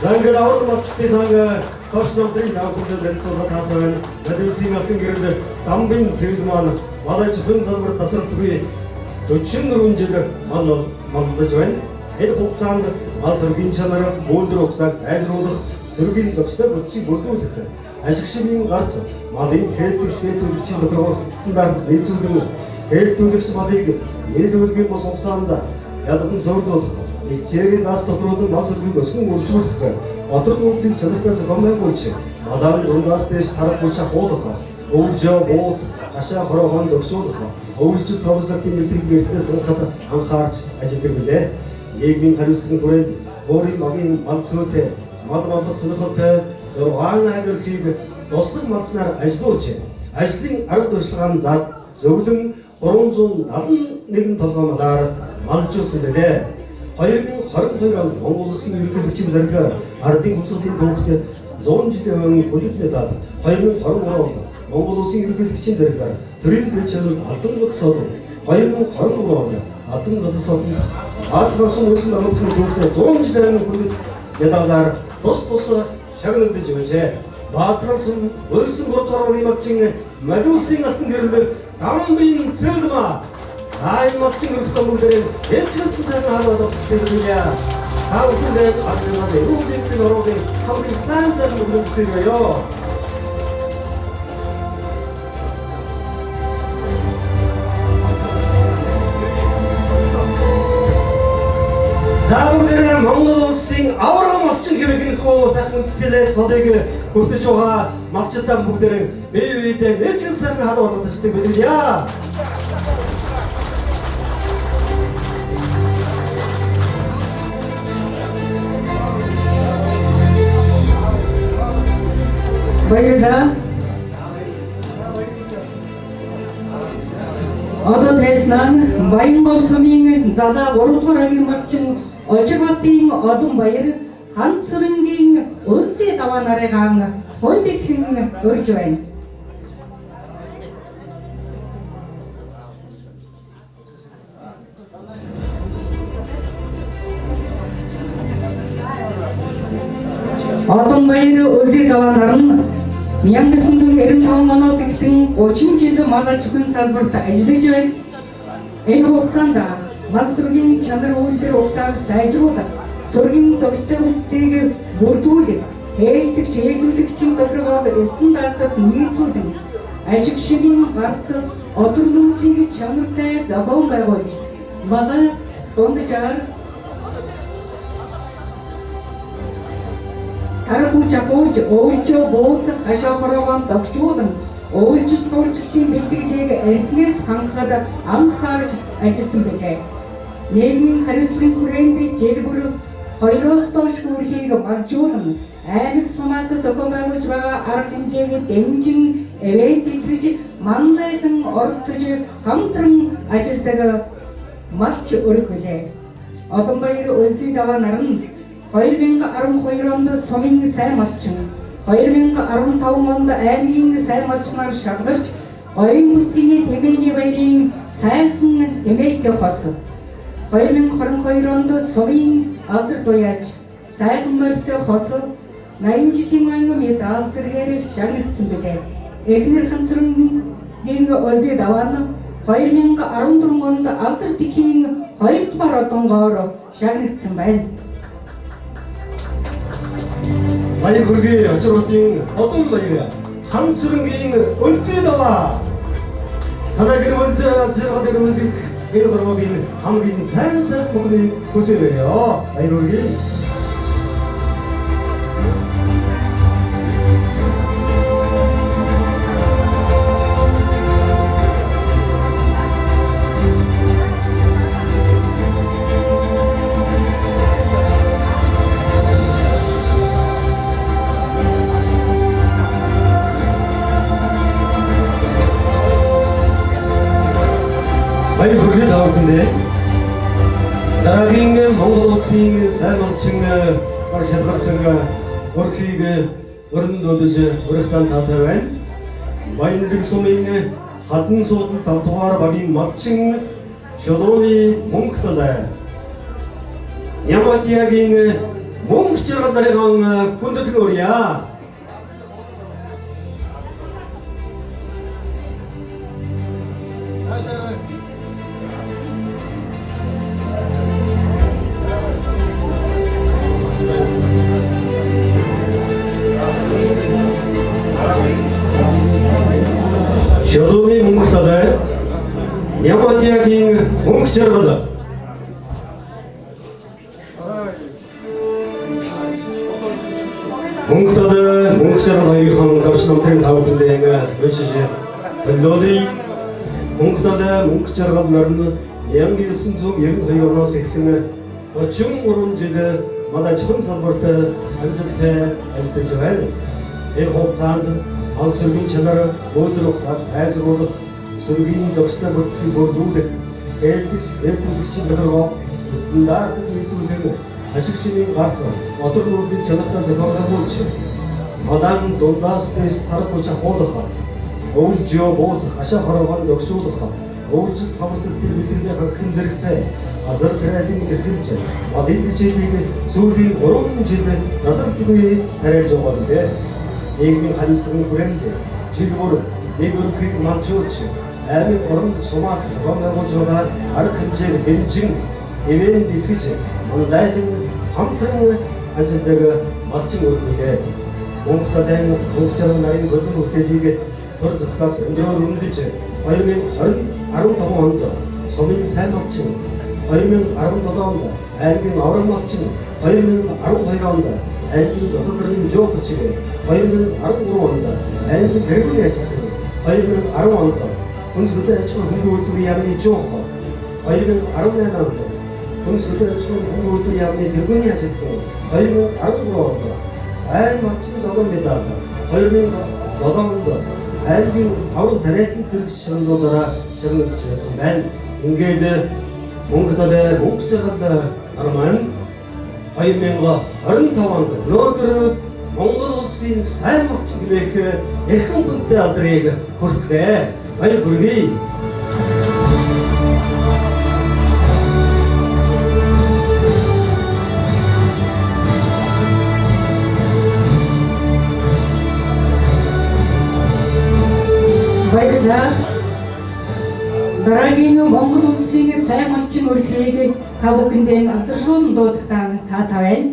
[SPEAKER 1] За ингээд авраг малчдын Товчномдрын давхад лэнцэлга таатайван Малиусын алтан гэрэл Дамбын Цэвдма малайч хүн салбар тасралтгүй 44 жил маллаж байна. Энэ хугацаанд мал сөргийн чанар бөөлдөр угсааг сайжруулах, сөргийн зохистой бодисыг бүрдүүлэх, ашиг шимийн гарц малын хэлтгчний төлөвчийн тохиолдсон стандарт нийцүүлэн хэлтүүлэгч малыг нийлүүлгийн бус хугацаанд ялган суурлуулах, илчээрийн нас тохируулан мал сөргийг өсгөн үржүүлэх, одод нуудлын чанартай зохиомжгүй малын дундаас дээш тарах хүч хуулах, өвлжөө бууз, хашаа хороохон дөгсүүлэх, өвлжил товлолтын бэлтгэл эртнээс анхаарч ажилладаг билээ. Нийгмийн хариуцлагын хүрээнд өөрийн багийн мал цөөтэй, мал маллах сонирхолтой 6 айл өрхийг туслах малчнаар ажиллуулж, ажлын арга туршлагаан зад зөвлөн 371 толгой малаар малжуулсан билээ. 2022 онд Монгол улсын ерөнхийлөгчийн зарилгаар ардын хувьсгалын төвөгт 100 жилийн өмнө бүлэглээ даад 2023 онд Монгол улсын ерөнхийлөгчийн зарилгаар төрийн дэд чанар алдан гол сод 2023 онд алдан гол сод Баацхан улсын амралтын төвөгт 100 жилийн өмнө медалаар тус шагнагдж байжээ. Баацхан улсын 3 дугаар багийн малчин Малиусын алтан гэрэл Дамбын Цэвдма сайн малчин өрхтөн бүгдээр ээлжлсэн сайн хаалт өгсөйгөө. Та бүхэнд асуулт өрөвдөлтийн ороогийн хамгийн сайн өгсөйгөө. За бүгдээ Монгол улсын авраг малчин хэмээгнэхүү сайхан мэдээлэл цодыг хүртэж байгаа малчдаа бүгдээ бие биедээ нэгэн сайхан хаалт болгодог билээ.
[SPEAKER 2] Баярлалаа. Одоо тэснан Баянгол сумын залаа 3 дугаар агийн малчин Ожирбатын Одон Баяр Ханц сүрэнгийн Улзий даваа нарыгаан хүндэтгэн урьж байна. Одон Баяр Улзий даваа нар нь 1995 оноос эхлэн 30 жил мал аж ахуйн салбарт ажиллаж байна. Энэ хугацаанд мал сүргийн чанар үйлдвэр угсааг сайжруулах, сүргийн зохистой хүчтэйг бүрдүүлэх, ээлжлэгч ээлжүүлэгчийн тохиолдол стандартад нийцүүлэн, ашиг шимийн гарц одор нуудлыг чанартай зохион байгуулж, малаас дундажаар тарах хүч агуулж, өвлжөө бууцах, хашаа хороогоон догшуулан, өвлжил туулжлтын бэлтгэлийг эртнээс хангахад анхаарч ажилласан билээ. Нийгмийн хариуцлагын хүрээнд жил бүр 2-оос доош хүрхийг баржуулан, аймаг сумаас зохион байгуулж байгаа арга хэмжээг дэмжин, эвент итгэж, манлайлан оролцож, хамтран ажилладаг малч өрх билээ. Одон Баяр Улзий даваа нар нь 2012 онд сумын сайн малчин, 2015 онд аймгийн сайн малчнаар шалгарч, оюун бүсийн тэмээний баярын сайхан эмээг хос. 2022 онд сумын алдар дуяаж, сайхан морьтой хос 80 жилийн ангим медаль зэргээр шагнагдсан билээ. Эхнэр ханцрангийн Озид Даван 2014 онд алдар тэхийн 2 дугаар одонгоор шагнагдсан байна.
[SPEAKER 1] Баяр хүргэе очруудын одон баяр ханцрангийн Озид Даван танай гэрвэлд зэрэг гэрвэлд энэ хормогийн хамгийн сайн бүхнийг хүсэвэё. Баяр хүргэе. Баяр хүргэе та бүхэндээ. Дараагийн Монгол улсын сайн малчин шалгарсан өрхийг өрөнд өдөж өрхтан таатай байна. Баянлаг сумын хадан суудал 5 дугаар багийн малчин Шолооны мөнгөтэй. Яматиагийн мөнгө чаргалын хүндэтгэн өрье. Шолооны мөнгөтэй. Яматиагийн мөнгө чаргал. мөнгө чаргал хоёрын давч намтрын тавхандээ уншиж төлөөлөе. мөнгө чаргал нарны 1992 оноос эхлэн 33 жил манай чухал салбарт амжилттай ажиллаж байна. Энэ хугацаанд алс сүргийн чанар өөдрөг сайжруулах, сүргийн зохистой бүтцийг бүрдүүлэх, ээлжлэгчийн төлөвлөгөө стандартыг нийцүүлэн ашиг шинийн гарц мотор нуурлыг чанартай зохиогуулж, мадан дундаас дэс тарах хүч ахуулах, өвлжөө бууцах, ашаа хороогоон догшуулах, өвлжил хамталтын бэлтгэлийн хангалтын зэрэгцээ газар тариалын эрхэлж, малын хичээлийг сүүлийн 3 жил насралтгүй тариалж байгаа билээ. Нийгмийн хариуцлагын хүрээнд жил бүр нэг өрхийг малжуулж, аймаг оронд сумаас зохиогуулж байгаа арга хэмжээг дэмжин эвэн итгэж, онлайн хамтран ажилладаг малчин өрхөлээ. Мөнгөтэй мөнгө чаргал нарын болон бүтээлийг төр засгаас өндрөөр үнэлж 2015 онд сумын сайн малчин, 2017 онд аймгийн авраг малчин, 2012 онд аймгийн засварын жоох хүчиг, 2013 онд аймгийн гэргүүний ажилтан, 2010 онд хүнс хөдөө аж ахуйн хөнгөн үйлдвэрийн яамны жоох, 2018 онд хүнс хөдөө аж ахуйн хөнгөн үйлдвэрийн яамны тэргүүний ажилтан, 2013 онд сайн малчин залуу медаль, 2007 онд аймгийн авраг тариалан зэрэг шагналуудаараа шагнагдж байсан байна. Ингээд мөнгөтэй мөнгө чаргал арман 2025 онд өнөөдөр Монгол улсын сайн малчин гэмээх эрхэм хүнтэй алдрыг хүртлээ. Баяр хүргэе.
[SPEAKER 2] Баярлалаа. Дараагийн Монгол улсын сайн малчин өрхийг та бүхэндээ алдаршуулан дуудахтаа таатай байна.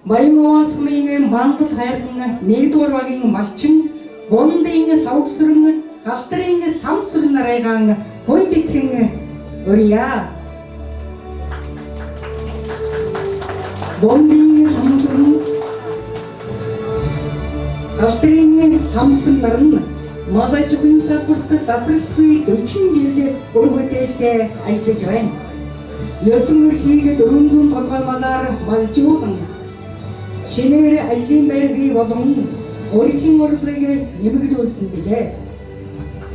[SPEAKER 2] Баян сумын мандал хайрхан 1-р багийн малчин Бондын лавгсүрэн галтрын самсүр нарайгаан хүндэтгэн өрье. Бондын самсүрэн галтрын самсүр нарн малаж хүн салбарт тасралтгүй 40 жил өргөдөлтэй ажиллаж байна. Ёсон өрхийг 400 толгой малаар малжуулан шинээр ажлын байр бий болон өрхийн урлагийг нэмэгдүүлсэн билээ.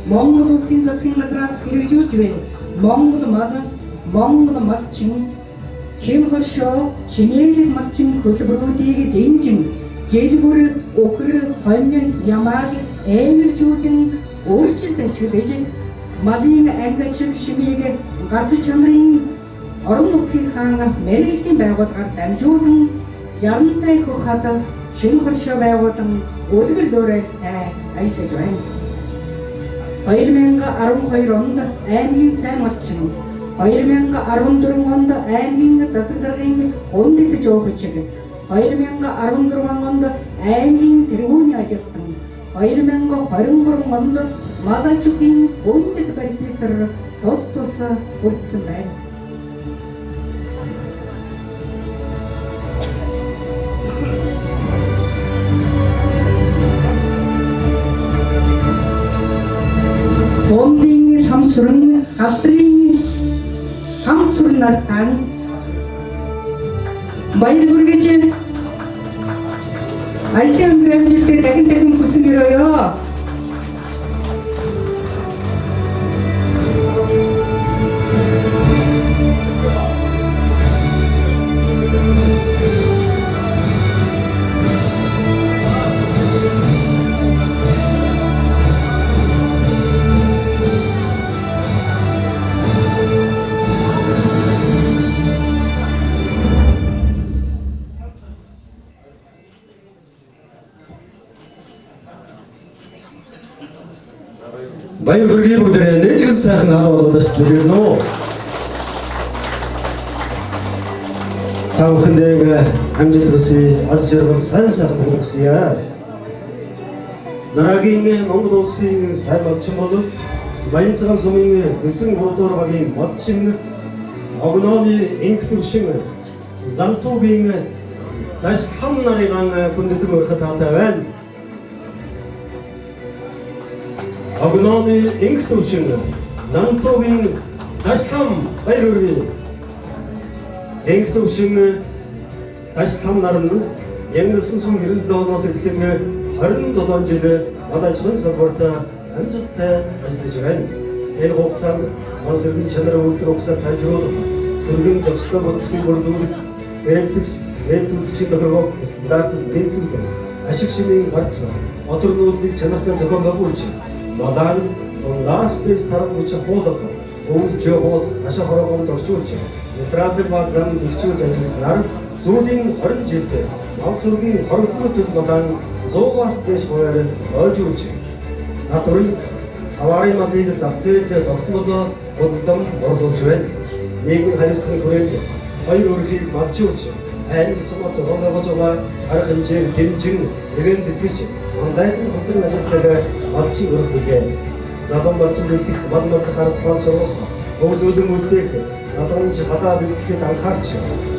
[SPEAKER 2] Монгол улсын засгийн газраас хэрэгжүүлж буй Монгол мал, Монгол малчин, шим хошоо, шинэрлэг малчин хөтөлбөрүүдийг дэмжин жил бүр өхөр, хонь, ямааг эмэгжүүлэн өөрчлөлт ашиглаж малын анги шиг шимийг гарц чанарын орон нутгийн хаан мэргэжлийн байгууллагаар дамжуулан 60-тай хөх хадад шинэ хоршоо байгуулан үлгэр дуурайлтай ажиллаж байна. 2012 онд аймгийн сайн малчин, 2014 онд аймгийн засаг даргын өндөж өөхөчг, 2016 онд аймгийн тэргүүний ажилтан, 2023 онд малайчуудын өндөж барьцаар тус хүрсэн байна. Бондын самсурын халтрын самсурнаар тань баяр хүргэж аялын өндөр амжилтыг дахин хүсэн өрөөё.
[SPEAKER 1] Баяр хүргэе бүгдээ нээжгэн сайхан хаалга болгож төлөвлөнө үү. Та бүхэндээ амжилт хүсье, аз жаргал сайн сайхан хүсье. Дараагийн Монгол улсын сайн малчин болов Баянцхан сумын зэцэн гурдуур багийн малчин огнооны энх төвшин Лантуугийн даш сам нарыгаан хүндэтгэн өрхөд таатай байна. Огнооны энх төвшин Лантуугийн даш сам баяр хүргэе. Энх төвшин даш сам нар нь 1997 оноос эхлэн 27 жил малайчхан салбарт амжилттай ажиллаж байна. Энэ хугацаанд маань сэргийн чанарын үйлдвэр угсаа сайжруулах, сэргийн зохистой бодисын бүрдүүлэх, нээлтүүлэгчийн тохиргоо стандартад дээцүүлэх, ашиг шимийн гарц, одор нуудлыг чанартай зохион байгуулж, малаан дундаас дэс тарах хүч хуулах, өвлж хууц ашиг хорогонд орчуулж, нейтралын базаан гэрчүүлж ажилласнаар сүүлийн 20 жилд мал сүргийн хоригдлууд малаан 100-аас дээш хувиар ойжуулж Натурын аварын малыг зах зээлд тогтмол бодлон борлуулж байна. Нийгмийн хариуцлагын хүрээнд хоёр өрхийг малчуулж, айн сумац зохиогож байгаа арга хэмжээг дэмжин нэгэн тэтгэж, мандайлан хөдөлгөөн ажилтнаа малчин өрх билээ. Залуун малчин бэлтгэх, мал маллах арга тухайн сургах, хөвлөлөн үлдээх, залуунч халаа бэлтгэхэд анхаарч,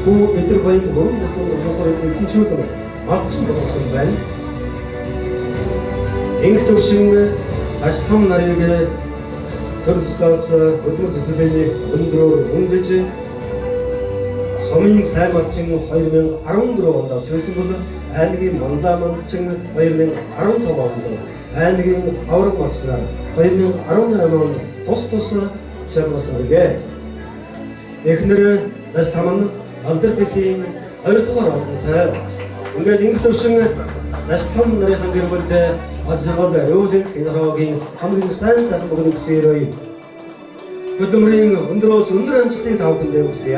[SPEAKER 1] хүү эдэр баян мөрөн бүсгүй хүмүүсээр эзэмшүүлэн малчин болсон байна. Энх төвшин ашлам нарыг төрөлслөөс хөдөлмөр зөвлөлийн өндрөөр үнэлж сумын сайн малчин 2014 онд авч байсан бол аймгийн мандаа малчин 2015 онд аймгийн авраг малчнаар 2018 онд тус шалгасан билээ. Эхнэр Дашламан алдартэхийн 2 дугаар орнтой ингээд энх төвшин Дашлам нарын гэр бүлд Азгал Ролинг энергийн хамгийн сайн сайхан бүгд хүсээрэй. Хөдөлмөрийн өндрөөс өндөр амжилтыг та бүхэндээ хүсье.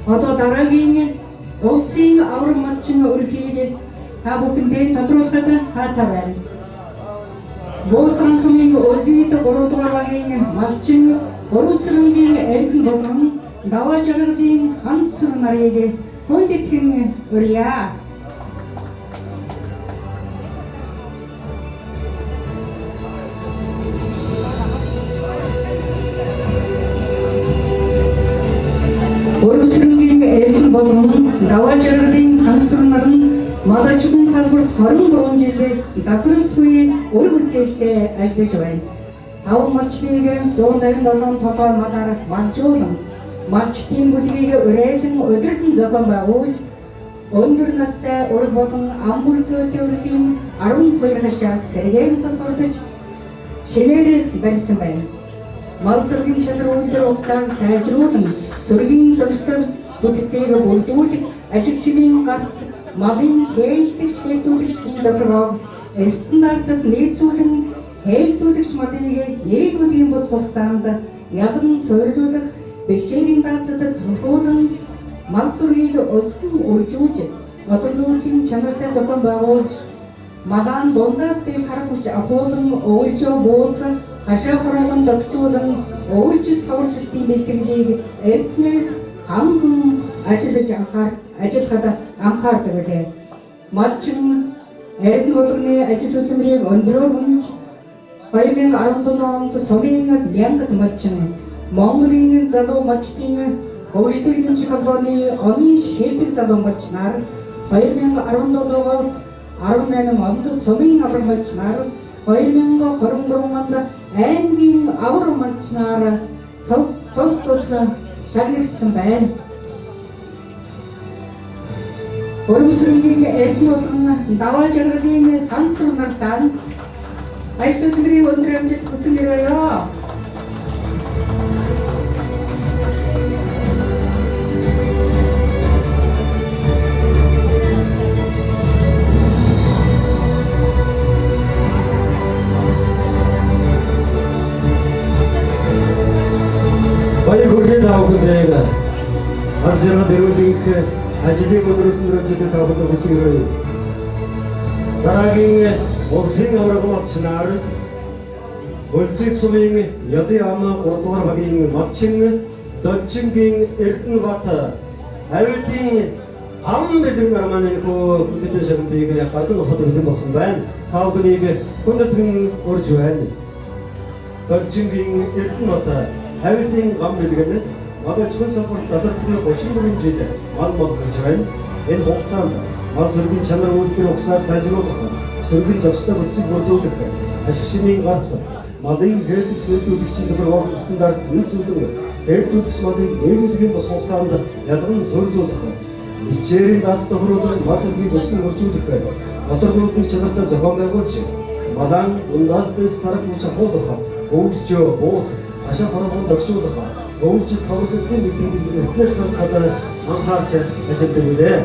[SPEAKER 1] Одоо дараагийн улсын авраг малчин өрхийг та бүхэндээ тодруулахад таатай байна. Бууцан сумын Өлзийд 3 дугаар багийн малчин Борусрангийн элхэн болон даваа жаргалын ханц нарыг хүндэтгэн өрье. Борусрангийн элхэн болон даваа жаргалын ханц нар нь малайчдын салбарт 23 жилээр дасралтгүй өр бүтээлтэй ажиллаж байна. 5 малчныг 187 толгой малаар малжуулан
[SPEAKER 2] малчдын бүлгийг урайлан удирдан зохион байгуулж өндөр настай ураг болон амбул зөөлтийн өрхийн 12 хашааг сэргээн засварлаж шинээр барьсан байна. Мал сүргийн чанар үйлдвэр угсааг сайжруулан сүргийн зөрчил бүтцийг бүрдүүлэх ашиг шимийн гарц малын хээлдэгч хэлтүүлэгчдийн тохиргоог стандартад нийцүүлэн хээлтүүлэгч малыг нийгмийн бус хугацаанд ялан суйрлуулах бэлчээрийн даацад турхуулан мал сүргийг өсгөн үржүүлж одорлуулын чанартай зохион байгуулж малаан дундаас дээш харах хүч ахуулан өвөлжөө бууцан хашаа хороогон догчуулан өвөлжил таваржилтын бэлтгэлийг эртнээс хамтан ажиллахад анхаардаг билээ. Малчин эрдэнэ болгоны ажил хөдөлмөрийг өндрөөр хүнж 2017 онд сумын 1000 малчин Монголын залуу малчдын хөгжлийн хэмжээ холбооны онын шилдэг залуу малчнаар 2017-оос 18 онд сумын авраг малчнаар 2023 онд аймгийн авраг малчнаар тус шагнагдсан байна. Өрөвсрөнгийн эрдэнэ болгон даваа жаргалын ханцар нартаа ажил хөдөлмөрийн өндөр амжилт хүсэн өрөөё.
[SPEAKER 1] Баяр хүргэе та бүхэнд. Аз жаргал эрүүлэнх ажлыг өндрөөсөн амжилтыг та бүхэнд хүсье өрөөё. Дараагийн улсын авраг малчнаар Улцыг сумын Ялын ам 3 дугаар багийн малчин Должингийн Эрдэнэбат авилтын ам бэлэг нарманы хүндэт шагналыг гадны хот бэлэн болсон байна. Та бүхнийг хүндэтгэн урьж байна. Должингийн Эрдэнэбат авилтын ам бэлэг нь Мадачмын сапар тасалбарын 34 жил мал болж байна. Энэ хугацаанд мал сүргийн чанар үйлдвэр угсааг сайжруулах, сүргийн зочтой бүтцийг бүрдүүлэх, ашиг шимийн гарц, малын хэлтгч хэлтүүлэгчийн тохиргоог стандарт нийцүүлэн, хэлтүүлэгч малыг нийгмийн бус хугацаанд ялган суйрлуулах, бэлчээрийн даас тохируулан мал сүргийг өснөн хөржүүлэх, моторнуудын чанартай зохион байгуулж, малаан дундаас дэс тарах хүч ахуулах, өвлжөө бууц, хашаа хороогон догшуулах, өвлжил тавцлын бэлтгэлийг эртнээс хадгалаад анхаарч ажилладаг билээ.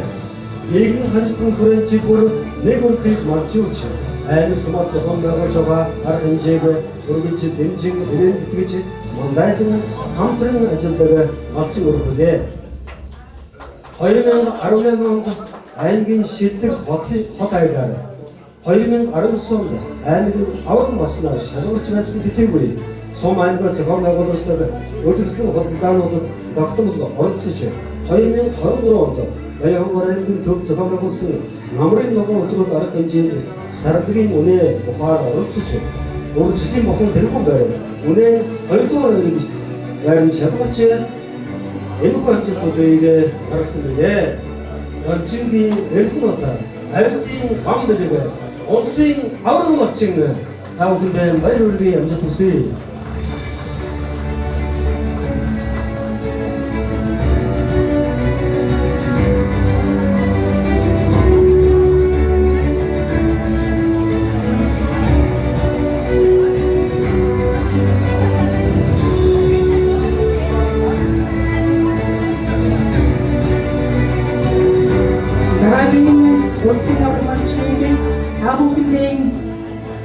[SPEAKER 1] Нийгмийн хамсрын хүрээнд жил бүр нэг өрхийг малжуулж, аймаг сумаас зохион байгуулж байгаа арга хэмжээг өргөж дэмжин ирээд итгэж мандайлан хамтран ажилладаг малчин өргөлээ. 2018 онд аймгийн шилдэг хот айлаар 2019 онд аймгийн авраг малчнаар шалгарч байсан гэдэггүй сум аймагаас зохион байгуулагддаг үзэсгэлэн хөдөлгөөнүүдэд тогтмол оролцож 2023 онд Баянгор аймгийн төв зохион байгуулсан намрын ногоон өдрүүд арга хэмжээнд сарлагын үнэ бухаар оролцож урьдчилан бохон тэргүүн байр үнэ 2 дугаар байранд шалгарч энэхүү амжилтуудыг гаргасан билээ. Должингийн Эрдэнэбат авилтын ам бэлэг улсын авраг малчин та бүхэнд баяр хүргэе амжилт хүсье.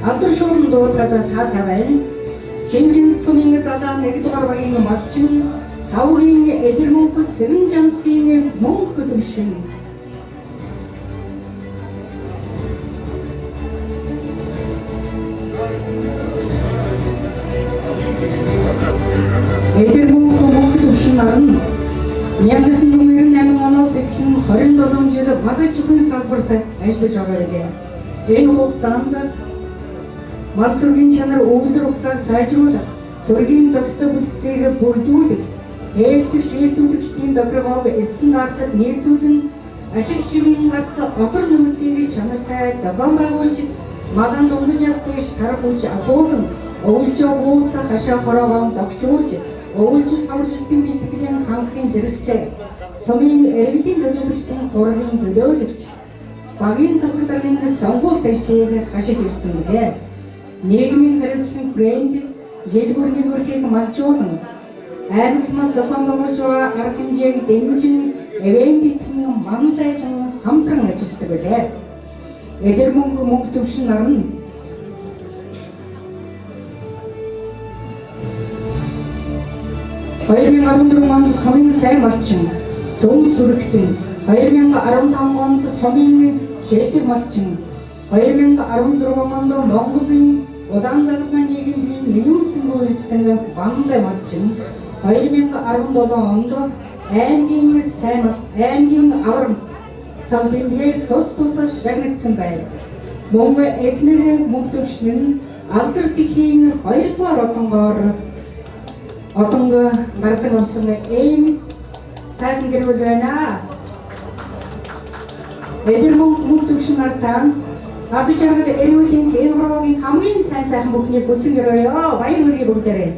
[SPEAKER 2] Алдаршуулан дуудаад та байна. Шинжин сумын залаан 1 дугаар багийн малчин Савгийн эдэрмөнхөд Сэрэн жамцын мөнх хөдөвшин. Эдэрмөнх мөнх хөдөвшин арын 1998 оноос эхлэн 27 жил багаж өхөн салбарт ажиллаж байгаа билээ. Энэ хугацаанд мал сүргийн чанар өвлөр угсааг сайжруулах, сүргийн зочтой бүтцийг бүрдүүлэх, хэлтгч хэлтүүлэгчдийн тохиргоог стандартад нийцүүлэн, ашиг шимийн гарц отор нөхөдлийг чанартай зохион байгуулж, малан дундажаас дээш тарах хүч агуулсан, өвлжөө бууцах хашаа хороогоо догшуулж, өвөлжил хавржилтын бэлтгэлийн хангалтын зэрэгцээ, сумын иргэдийн төлөөлөгчдийн хурлын төлөөлөгч, багийн засаг даргын сонгуульт ажлыг хашиж ирсэн билээ. Нийгмийн хариуцлагын брэнд жил бүрийн өрхийг малжуулан аймагсмаас зохион байгуулж байгаа арга хэмжээг дэмжин эвентэйхэн манлайлан хамтран ажилладаг билээ. Эдгээр мөнгө төвшин нарна 2014 онд сумын сайн малчин зөв сүрэгтэн, 2015 онд сумын шилдэг малчин, 2016 онд Монголын улаан заргалмай нийгмийн нэгүссэн үйлсдэг Банлай малчин, 2017 онд аймгийн аврам цал тэмдгээр тус шагнагдсан байна. Мөнгө эдгээр мөнгө төвшин нь алдар тэхийн 2 дугаар одонг гардаг болсон ийм сайхан гэрүүл байна. Эдгээр мөнгө төвшин артаа аз жаргал эрүүлийн энэ хорвогийн хамгийн сайн бүхнийг хүсэн гэрөөё. Баяр хүргэе бүгдээрээ.